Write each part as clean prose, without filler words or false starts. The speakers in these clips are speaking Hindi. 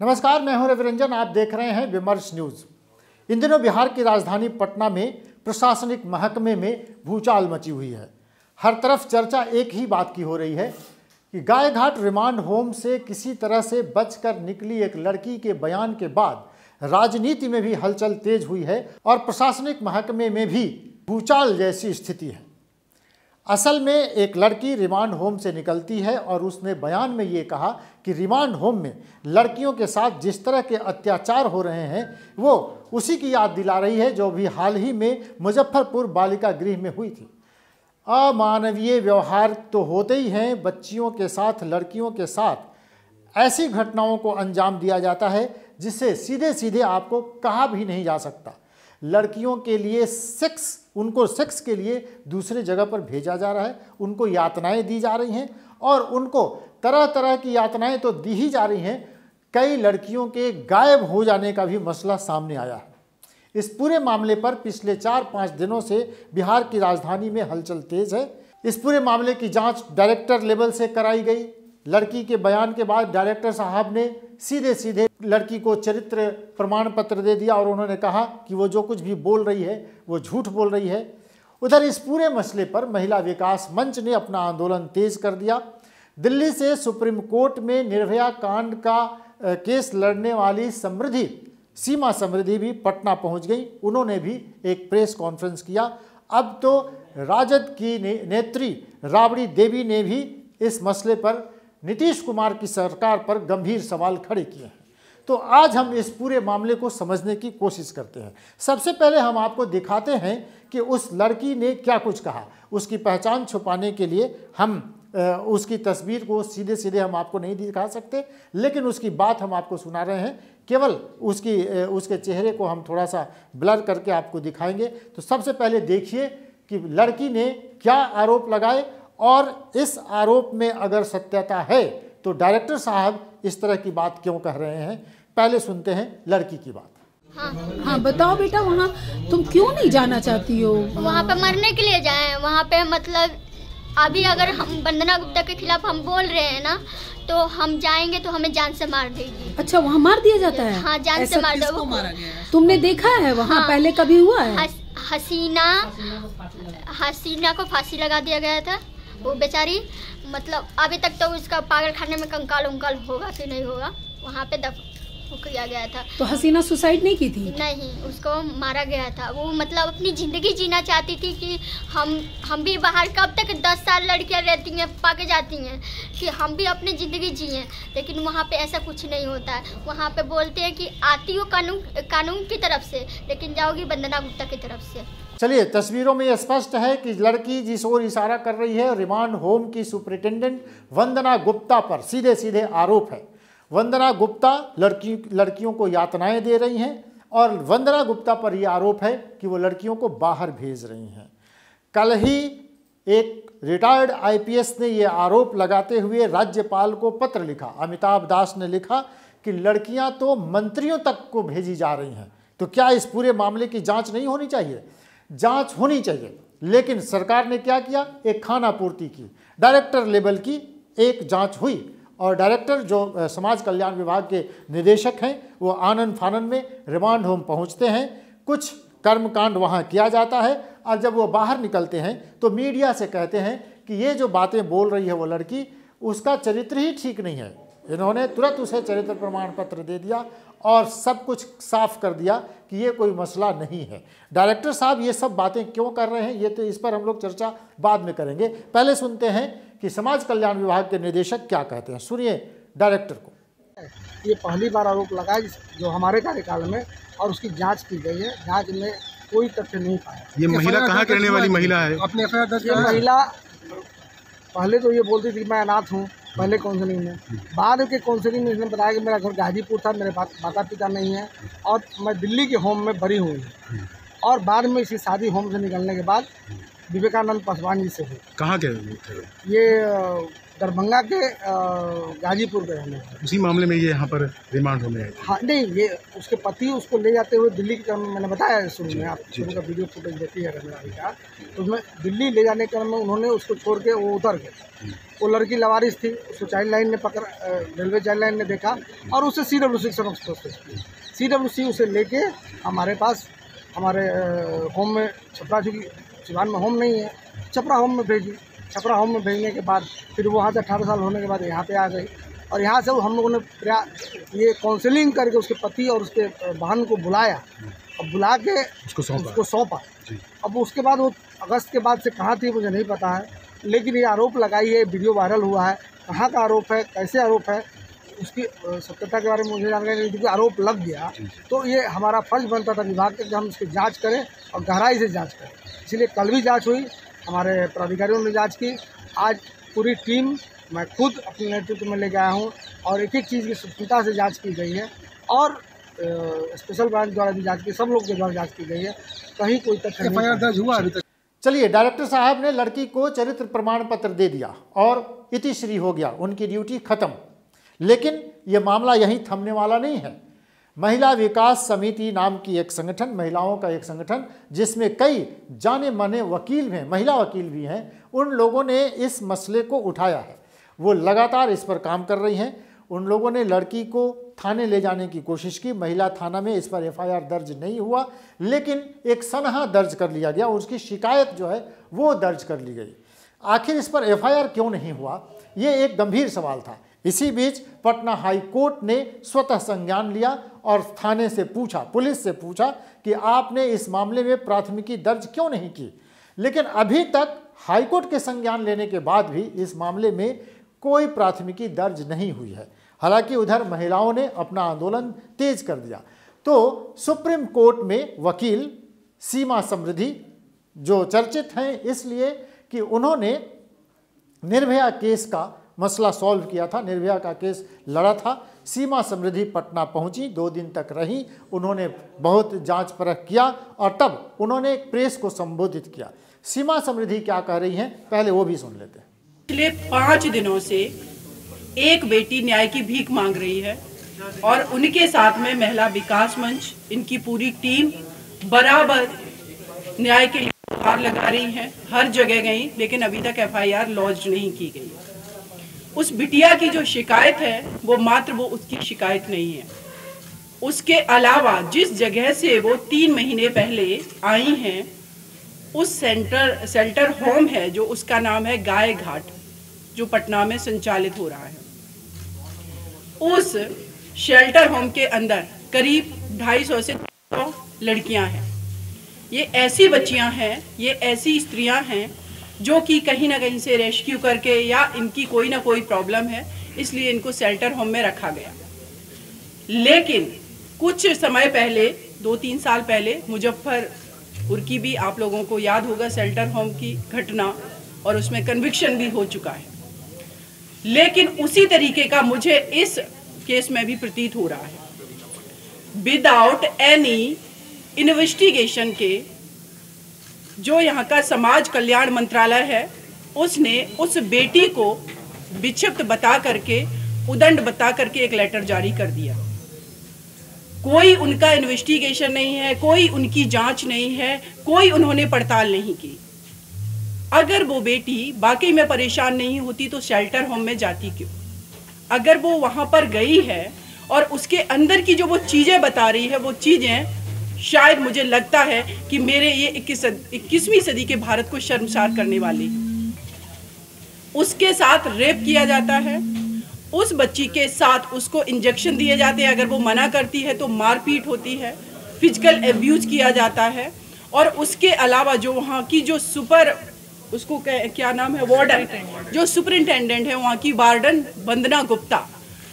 नमस्कार, मैं हूं रविरंजन। आप देख रहे हैं विमर्श न्यूज। इन दिनों बिहार की राजधानी पटना में प्रशासनिक महकमे में भूचाल मची हुई है। हर तरफ चर्चा एक ही बात की हो रही है कि गायघाट रिमांड होम से किसी तरह से बचकर निकली एक लड़की के बयान के बाद राजनीति में भी हलचल तेज हुई है और प्रशासनिक महकमे में भी भूचाल जैसी स्थिति है। असल में एक लड़की रिमांड होम से निकलती है और उसने बयान में ये कहा कि रिमांड होम में लड़कियों के साथ जिस तरह के अत्याचार हो रहे हैं वो उसी की याद दिला रही है जो भी हाल ही में मुजफ्फरपुर बालिका गृह में हुई थी। अमानवीय व्यवहार तो होते ही हैं, बच्चियों के साथ, लड़कियों के साथ ऐसी घटनाओं को अंजाम दिया जाता है जिससे सीधे सीधे आपको कहा भी नहीं जा सकता। लड़कियों के लिए उनको सेक्स के लिए दूसरे जगह पर भेजा जा रहा है, उनको यातनाएं दी जा रही हैं और उनको तरह तरह की यातनाएं तो दी ही जा रही हैं। कई लड़कियों के गायब हो जाने का भी मसला सामने आया है। इस पूरे मामले पर पिछले 4-5 दिनों से बिहार की राजधानी में हलचल तेज है। इस पूरे मामले की जांच डायरेक्टर लेवल से कराई गई। लड़की के बयान के बाद डायरेक्टर साहब ने सीधे सीधे लड़की को चरित्र प्रमाण पत्र दे दिया और उन्होंने कहा कि वो जो कुछ भी बोल रही है वो झूठ बोल रही है। उधर इस पूरे मसले पर महिला विकास मंच ने अपना आंदोलन तेज कर दिया। दिल्ली से सुप्रीम कोर्ट में निर्भया कांड का केस लड़ने वाली सीमा समृद्धि भी पटना पहुंच गई। उन्होंने भी एक प्रेस कॉन्फ्रेंस किया। अब तो राजद की नेत्री राबड़ी देवी ने भी इस मसले पर नीतीश कुमार की सरकार पर गंभीर सवाल खड़े किए हैं। तो आज हम इस पूरे मामले को समझने की कोशिश करते हैं। सबसे पहले हम आपको दिखाते हैं कि उस लड़की ने क्या कुछ कहा। उसकी पहचान छुपाने के लिए हम उसकी तस्वीर को सीधे सीधे हम आपको नहीं दिखा सकते, लेकिन उसकी बात हम आपको सुना रहे हैं। केवल उसके चेहरे को हम थोड़ा सा ब्लर करके आपको दिखाएंगे। तो सबसे पहले देखिए कि लड़की ने क्या आरोप लगाए और इस आरोप में अगर सत्यता है तो डायरेक्टर साहब इस तरह की बात क्यों कह रहे हैं। पहले सुनते हैं लड़की की बात। हाँ बताओ बेटा, वहाँ तुम क्यों नहीं जाना चाहती हो? वहाँ पे मरने के लिए जाए। वहाँ पे मतलब अभी अगर हम वंदना गुप्ता के खिलाफ हम बोल रहे हैं ना, तो हम जाएंगे तो हमें जान से मार देगी। अच्छा, वहाँ मार दिया जाता है? हाँ, जान से मार दो। तुमने देखा है वहाँ? हाँ, पहले कभी हुआ है? हसीना को फांसी लगा दिया गया था। वो बेचारी मतलब अभी तक तो उसका पागल खाने में कंकाल उंकाल होगा कि नहीं होगा, वहाँ पे वो किया गया था। तो हसीना सुसाइड नहीं की थी? नहीं, उसको मारा गया था। वो मतलब अपनी ज़िंदगी जीना चाहती थी कि हम भी बाहर, कब तक 10 साल लड़कियां रहती हैं पाके जाती हैं कि हम भी अपनी ज़िंदगी जिए, लेकिन वहाँ पे ऐसा कुछ नहीं होता है। वहाँ पे बोलते हैं कि आती हो कानून की तरफ से, लेकिन जाओगी वंदना गुप्ता की तरफ से। चलिए, तस्वीरों में यह स्पष्ट है कि लड़की जिस ओर इशारा कर रही है रिमांड होम की सुपरिटेंडेंट वंदना गुप्ता पर सीधे सीधे आरोप है। वंदना गुप्ता लड़कियों को यातनाएं दे रही हैं और वंदना गुप्ता पर यह आरोप है कि वो लड़कियों को बाहर भेज रही हैं। कल ही एक रिटायर्ड आईपीएस ने यह आरोप लगाते हुए राज्यपाल को पत्र लिखा। अमिताभ दास ने लिखा कि लड़कियां तो मंत्रियों तक को भेजी जा रही हैं। तो क्या इस पूरे मामले की जांच नहीं होनी चाहिए? जांच होनी चाहिए, लेकिन सरकार ने क्या किया? एक खानापूर्ति की। डायरेक्टर लेवल की एक जांच हुई और डायरेक्टर जो समाज कल्याण विभाग के निदेशक हैं वो आनन फानन में रिमांड होम पहुंचते हैं। कुछ कर्मकांड वहां किया जाता है और जब वो बाहर निकलते हैं तो मीडिया से कहते हैं कि ये जो बातें बोल रही है वो लड़की, उसका चरित्र ही ठीक नहीं है। इन्होंने तुरंत उसे चरित्र प्रमाण पत्र दे दिया और सब कुछ साफ कर दिया कि ये कोई मसला नहीं है। डायरेक्टर साहब ये सब बातें क्यों कर रहे हैं, ये तो इस पर हम लोग चर्चा बाद में करेंगे। पहले सुनते हैं कि समाज कल्याण विभाग के निदेशक क्या कहते हैं। सुनिए डायरेक्टर को। ये पहली बार आरोप लगा है जो हमारे कार्यकाल में, और उसकी जांच की गई है। जांच में कोई तथ्य नहीं पाया। ये महिला कहाँ के रहने वाली महिला है? अपने ये महिला पहले तो ये बोलती थी मैं अनाथ हूँ, पहले काउंसलिंग में। बाद के काउंसलिंग में इसने बताया कि मेरा घर गाजीपुर था, मेरे माता पिता नहीं है और मैं दिल्ली के होम में बरी हुई हूँ। और बाद में इसी शादी होम से निकलने के बाद विवेकानंद पासवान जी से हुई। कहाँ के? ये दरभंगा के गाजीपुर के रहने वाले। उसी मामले में ये यहाँ पर रिमांड होने आए थे। हाँ नहीं, ये उसके पति उसको ले जाते हुए दिल्ली के क्रम में, मैंने बताया शुरू में, आप शुरू का वीडियो फुटेज देखी है रंगरारी का, तो उसमें दिल्ली ले जाने के क्रम में उन्होंने उसको छोड़ के वो उतर गए। वो लड़की लवारिस थी, उसको चाइल्ड लाइन ने पकड़, रेलवे चाइल्ड लाइन ने देखा और उसे CWC CWC उसे लेके हमारे पास, हमारे होम में, छपरा, चूँकि सिवान में होम नहीं है, छपरा होम में भेजी। छपरा होम में भेजने के बाद फिर वहाँ से 18 साल होने के बाद यहाँ पे आ गई और यहाँ से हम लोगों ने ये काउंसलिंग करके उसके पति और उसके बहन को बुलाया और बुला के उसको सौंपा। अब उसके बाद वो अगस्त के बाद से कहाँ थी मुझे नहीं पता है, लेकिन ये आरोप लगाई है, वीडियो वायरल हुआ है। कहाँ का आरोप है, कैसे आरोप है, उसकी सत्यता के बारे में मुझे जानकारी नहीं, क्योंकि आरोप लग गया तो ये हमारा फर्ज बनता था विभाग के कि हम इसकी जांच करें और गहराई से जांच करें। इसलिए कल भी जांच हुई, हमारे प्राधिकारियों ने जांच की। आज पूरी टीम, मैं खुद अपने नेतृत्व में लेके आया हूँ और एक एक चीज़ की सूक्ष्मता से जांच की गई है और स्पेशल ब्रांच द्वारा भी जांच की, सब लोग के द्वारा जांच की गई है, कहीं कोई तथ्य FIR दर्ज हुआ अभी तक। चलिए, डायरेक्टर साहब ने लड़की को चरित्र प्रमाण पत्र दे दिया और इतिश्री हो गया, उनकी ड्यूटी खत्म। लेकिन ये मामला यहीं थमने वाला नहीं है। महिला विकास समिति नाम की एक संगठन, महिलाओं का एक संगठन जिसमें कई जाने माने वकील हैं, महिला वकील भी हैं, उन लोगों ने इस मसले को उठाया है। वो लगातार इस पर काम कर रही हैं। उन लोगों ने लड़की को थाने ले जाने की कोशिश की। महिला थाना में इस पर FIR दर्ज नहीं हुआ, लेकिन एक सनहा दर्ज कर लिया गया, उसकी शिकायत जो है वो दर्ज कर ली गई। आखिर इस पर FIR क्यों नहीं हुआ, ये एक गंभीर सवाल था। इसी बीच पटना हाई कोर्ट ने स्वतः संज्ञान लिया और थाने से पूछा, पुलिस से पूछा कि आपने इस मामले में प्राथमिकी दर्ज क्यों नहीं की। लेकिन अभी तक हाईकोर्ट के संज्ञान लेने के बाद भी इस मामले में कोई प्राथमिकी दर्ज नहीं हुई है। हालांकि उधर महिलाओं ने अपना आंदोलन तेज कर दिया। तो सुप्रीम कोर्ट में वकील सीमा समृद्धि जो चर्चित हैं इसलिए कि उन्होंने निर्भया केस का मसला सॉल्व किया था, निर्भया का केस लड़ा था। सीमा समृद्धि पटना पहुंची, 2 दिन तक रही, उन्होंने बहुत जांच परख किया और तब उन्होंने एक प्रेस को संबोधित किया। सीमा समृद्धि क्या कह रही हैं, पहले वो भी सुन लेते हैं। पिछले 5 दिनों से एक बेटी न्याय की भीख मांग रही है और उनके साथ में महिला विकास मंच, इनकी पूरी टीम बराबर न्याय के लिए गुहार लगा रही है। हर जगह गई, लेकिन अभी तक FIR लॉन्च नहीं की गई। उस बिटिया की जो शिकायत है वो मात्र वो उसकी शिकायत नहीं है, उसके अलावा जिस जगह से वो 3 महीने पहले आई हैं, उस शेल्टर होम है जो उसका नाम है गाय घाट, जो पटना में संचालित हो रहा है। उस शेल्टर होम के अंदर करीब 250 से 300 लड़कियां हैं। ये ऐसी बच्चियां हैं, ये ऐसी स्त्रियां हैं जो कि कहीं ना कहीं से रेस्क्यू करके या इनकी कोई ना कोई प्रॉब्लम है, इसलिए इनको शेल्टर होम में रखा गया। लेकिन कुछ समय पहले, 2-3 साल पहले, मुजफ्फरपुर की भी आप लोगों को याद होगा शेल्टर होम की घटना, और उसमें कन्विक्शन भी हो चुका है। लेकिन उसी तरीके का मुझे इस केस में भी प्रतीत हो रहा है। विदाउट एनी इन्वेस्टिगेशन के जो यहाँ का समाज कल्याण मंत्रालय है, उसने उस बेटी को विक्षिप्त बता करके, उदंड बता करके एक लेटर जारी कर दिया। कोई उनका इन्वेस्टिगेशन नहीं है, कोई उनकी जांच नहीं है, कोई उन्होंने पड़ताल नहीं की। अगर वो बेटी वाकई में परेशान नहीं होती तो शेल्टर होम में जाती क्यों? अगर वो वहां पर गई है और उसके अंदर की जो वो चीजें बता रही है, वो चीजें शायद मुझे लगता है कि मेरे ये 21वीं सदी के भारत को शर्मसार करने वाली है। उसके साथ रेप किया जाता है, उस बच्ची के साथ उसको इंजेक्शन दिए जाते हैं, अगर वो मना करती है तो मारपीट होती है, फिजिकल एब्यूज किया जाता है। और उसके अलावा जो वहाँ की जो उसको क्या नाम है, वार्डन, जो सुपरिंटेंडेंट है वहाँ की वार्डन वंदना गुप्ता,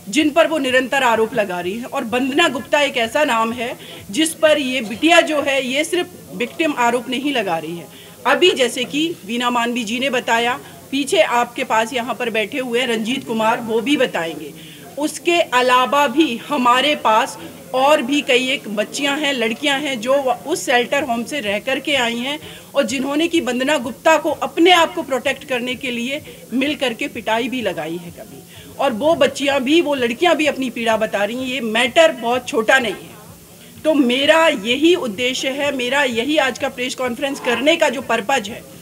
जिन पर वो निरंतर आरोप लगा रही है। और वंदना गुप्ता एक ऐसा नाम है जिस पर ये बिटिया जो है ये सिर्फ विक्टिम आरोप नहीं लगा रही है। अभी जैसे कि वीना मानवी जी ने बताया, पीछे आपके पास यहाँ पर बैठे हुए रंजीत कुमार, वो भी बताएंगे। उसके अलावा भी हमारे पास और भी कई एक बच्चियां हैं, लड़कियां हैं जो उस शेल्टर होम से रह कर के आई हैं और जिन्होंने की वंदना गुप्ता को अपने आप को प्रोटेक्ट करने के लिए मिल करके पिटाई भी लगाई है कभी। और वो बच्चियां भी, वो लड़कियां भी अपनी पीड़ा बता रही हैं। ये मैटर बहुत छोटा नहीं है। तो मेरा यही उद्देश्य है, मेरा यही आज का प्रेस कॉन्फ्रेंस करने का जो पर्पज है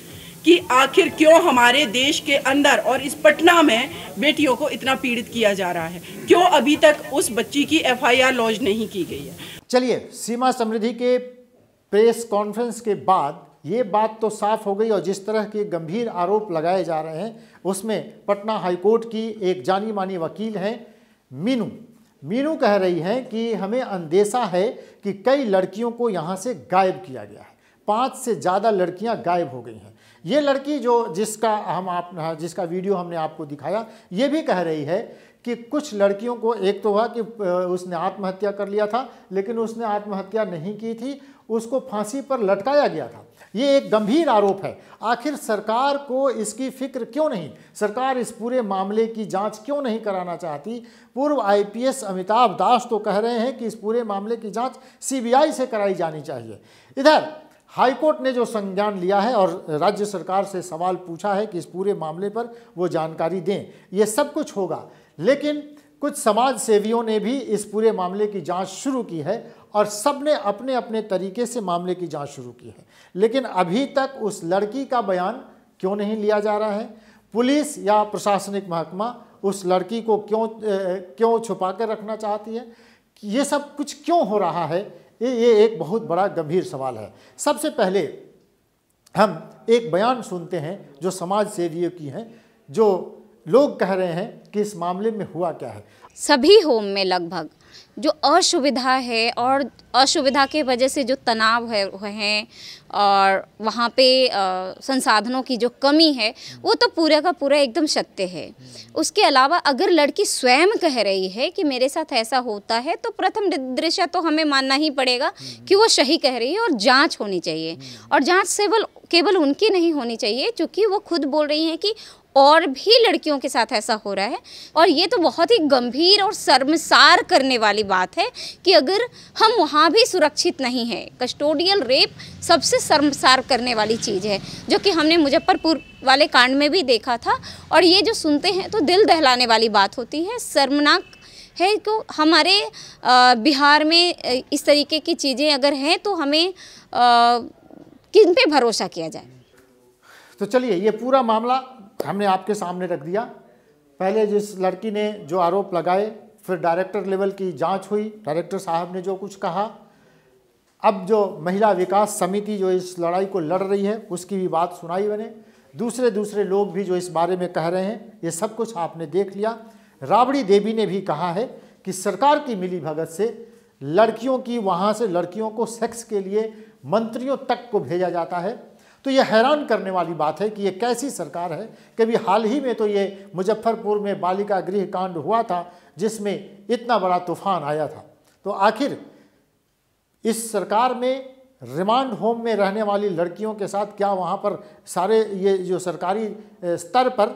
कि आखिर क्यों हमारे देश के अंदर और इस पटना में बेटियों को इतना पीड़ित किया जा रहा है, क्यों अभी तक उस बच्ची की FIR लॉन्च नहीं की गई है। चलिए, सीमा समृद्धि के प्रेस कॉन्फ्रेंस के बाद ये बात तो साफ हो गई और जिस तरह के गंभीर आरोप लगाए जा रहे हैं उसमें पटना हाईकोर्ट की एक जानी मानी वकील हैं मीनू कह रही हैं कि हमें अंदेशा है कि कई लड़कियों को यहाँ से गायब किया गया है। 5 से ज़्यादा लड़कियाँ गायब हो गई हैं। ये लड़की जिसका वीडियो हमने आपको दिखाया, ये भी कह रही है कि कुछ लड़कियों को, एक तो हुआ कि उसने आत्महत्या कर लिया था, लेकिन उसने आत्महत्या नहीं की थी, उसको फांसी पर लटकाया गया था। ये एक गंभीर आरोप है। आखिर सरकार को इसकी फिक्र क्यों नहीं? सरकार इस पूरे मामले की जांच क्यों नहीं कराना चाहती? पूर्व IPS अमिताभ दास तो कह रहे हैं कि इस पूरे मामले की जांच CBI से कराई जानी चाहिए। इधर हाईकोर्ट ने जो संज्ञान लिया है और राज्य सरकार से सवाल पूछा है कि इस पूरे मामले पर वो जानकारी दें। ये सब कुछ होगा, लेकिन कुछ समाज सेवियों ने भी इस पूरे मामले की जांच शुरू की है और सब ने अपने अपने तरीके से मामले की जांच शुरू की है। लेकिन अभी तक उस लड़की का बयान क्यों नहीं लिया जा रहा है? पुलिस या प्रशासनिक महकमा उस लड़की को क्यों छुपा कर रखना चाहती है? ये सब कुछ क्यों हो रहा है? ये एक बहुत बड़ा गंभीर सवाल है। सबसे पहले हम एक बयान सुनते हैं जो समाज सेवियों की हैं, जो लोग कह रहे हैं कि इस मामले में हुआ क्या है। सभी होम में लगभग जो असुविधा है और असुविधा के वजह से जो तनाव है और वहाँ पे संसाधनों की जो कमी है वो तो पूरा का पूरा एकदम सत्य है। उसके अलावा अगर लड़की स्वयं कह रही है कि मेरे साथ ऐसा होता है तो प्रथम दृष्टया तो हमें मानना ही पड़ेगा कि वो सही कह रही है और जांच होनी चाहिए। और जांच केवल उनकी नहीं होनी चाहिए, क्योंकि वो खुद बोल रही हैं कि और भी लड़कियों के साथ ऐसा हो रहा है। और ये तो बहुत ही गंभीर और शर्मसार करने वाली बात है कि अगर हम वहाँ भी सुरक्षित नहीं हैं। कस्टोडियल रेप सबसे शर्मसार करने वाली चीज़ है, जो कि हमने मुजफ्फरपुर वाले कांड में भी देखा था। और ये जो सुनते हैं तो दिल दहलाने वाली बात होती है, शर्मनाक है। तो हमारे बिहार में इस तरीके की चीज़ें अगर हैं तो हमें किन पे भरोसा किया जाए? तो चलिए, ये पूरा मामला हमने आपके सामने रख दिया। पहले जिस लड़की ने जो आरोप लगाए, फिर डायरेक्टर लेवल की जांच हुई, डायरेक्टर साहब ने जो कुछ कहा। अब जो महिला विकास समिति जो इस लड़ाई को लड़ रही है उसकी भी बात सुनाई मैंने। दूसरे लोग भी जो इस बारे में कह रहे हैं, ये सब कुछ आपने देख लिया। राबड़ी देवी ने भी कहा है कि सरकार की मिलीभगत से लड़कियों की, वहाँ से लड़कियों को सेक्स के लिए मंत्रियों तक को भेजा जाता है। तो ये हैरान करने वाली बात है कि ये कैसी सरकार है। कभी हाल ही में तो ये मुजफ्फरपुर में बालिका गृह कांड हुआ था जिसमें इतना बड़ा तूफान आया था। तो आखिर इस सरकार में रिमांड होम में रहने वाली लड़कियों के साथ क्या वहाँ पर सारे ये जो सरकारी स्तर पर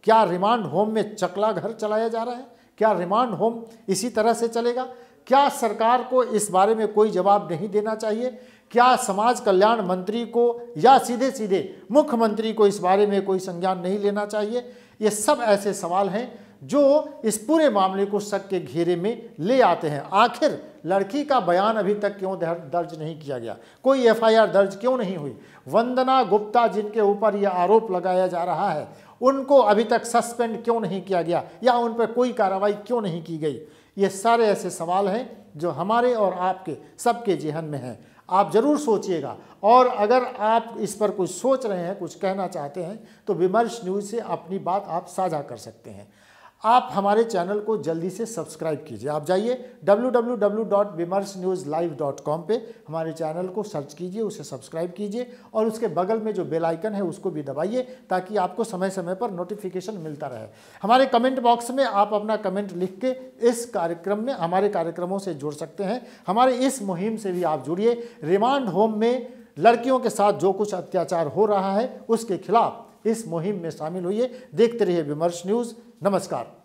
क्या रिमांड होम में चकला घर चलाया जा रहा है? क्या रिमांड होम इसी तरह से चलेगा? क्या सरकार को इस बारे में कोई जवाब नहीं देना चाहिए? क्या समाज कल्याण मंत्री को या सीधे सीधे मुख्यमंत्री को इस बारे में कोई संज्ञान नहीं लेना चाहिए? ये सब ऐसे सवाल हैं जो इस पूरे मामले को शक के घेरे में ले आते हैं। आखिर लड़की का बयान अभी तक क्यों दर्ज नहीं किया गया? कोई FIR दर्ज क्यों नहीं हुई? वंदना गुप्ता जिनके ऊपर यह आरोप लगाया जा रहा है, उनको अभी तक सस्पेंड क्यों नहीं किया गया या उन पर कोई कार्रवाई क्यों नहीं की गई? ये सारे ऐसे सवाल हैं जो हमारे और आपके सबके जेहन में हैं। आप ज़रूर सोचिएगा, और अगर आप इस पर कुछ सोच रहे हैं, कुछ कहना चाहते हैं, तो विमर्श न्यूज़ से अपनी बात आप साझा कर सकते हैं। आप हमारे चैनल को जल्दी से सब्सक्राइब कीजिए। आप जाइए www.vimarsnewslive.com पे हमारे चैनल को सर्च कीजिए, उसे सब्सक्राइब कीजिए और उसके बगल में जो बेल आइकन है उसको भी दबाइए ताकि आपको समय समय पर नोटिफिकेशन मिलता रहे। हमारे कमेंट बॉक्स में आप अपना कमेंट लिख के इस कार्यक्रम में, हमारे कार्यक्रमों से जुड़ सकते हैं। हमारे इस मुहिम से भी आप जुड़िए। रिमांड होम में लड़कियों के साथ जो कुछ अत्याचार हो रहा है उसके खिलाफ इस मुहिम में शामिल होइए। देखते रहिए विमर्श न्यूज़। नमस्कार।